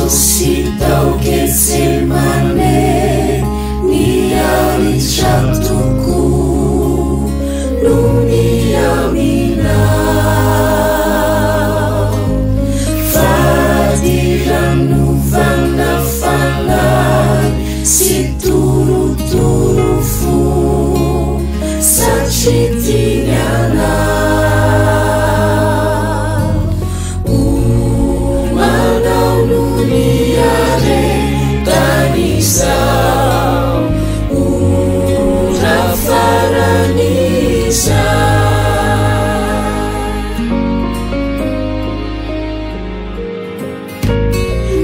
ressuscita o Getsemane, niari chatuku, nuniaminau. Fadiran nuvanafalai, situru-turufu, sacitinyana.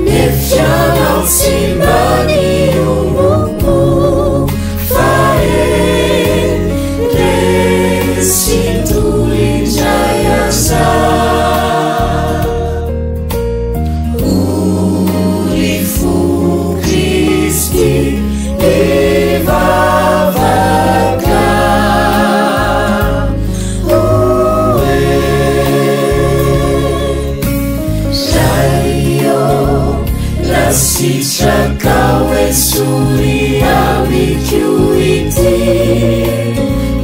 Nefianau simbani umumu fae restitui jayasa urifu Kristi evavaka Sichakawe suria mikyuiti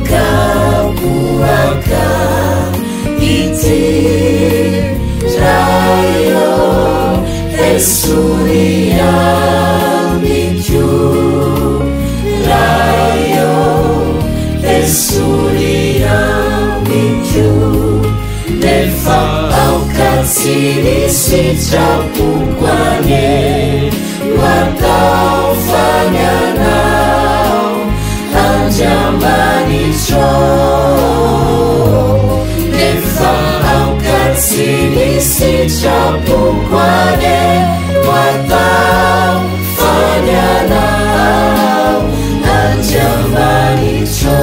kapuaka iti rayo esuria mikyu rayo esuria mikyu nefa aukatiri sichapukwane Watau fanyanau anjambani cho Nefa aukatini sichapukwane Watau fanyanau anjambani cho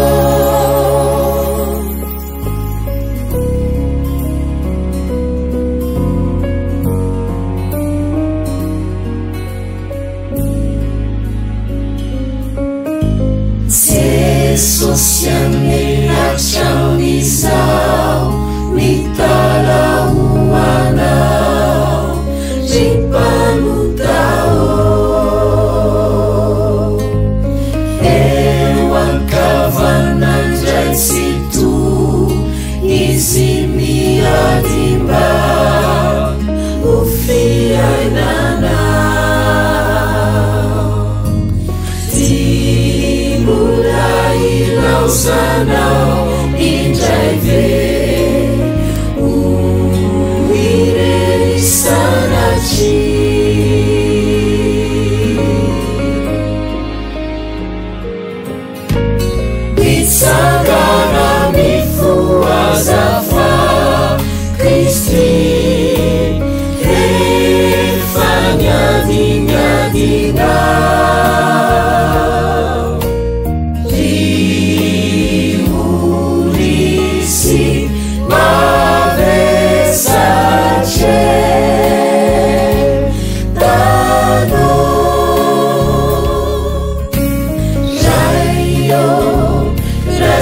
Sosiane achamisau mitala uanau ripanutao ewan kavananjai situ izimiadimba ufiainana Sanau injaive uire sanachi Bitsagana mifuazafa Kristi refanya dinga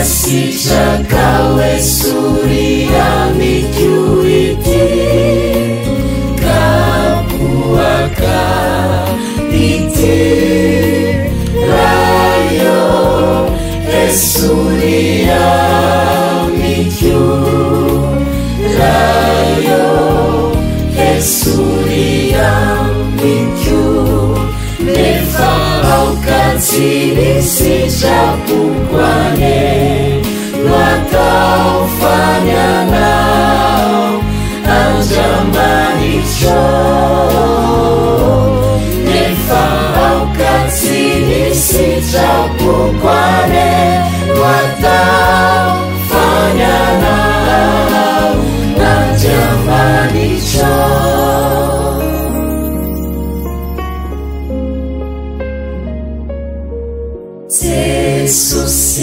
Sichakawe suria mikyuiti kapuaka iti rayo esuria mikyu rayo esuria mikyu nefa aukatini sichapukwane Watau fanyanau anjambani cho Nefa aukatini sichapukwane Watau fanyanau anjambani cho Jesus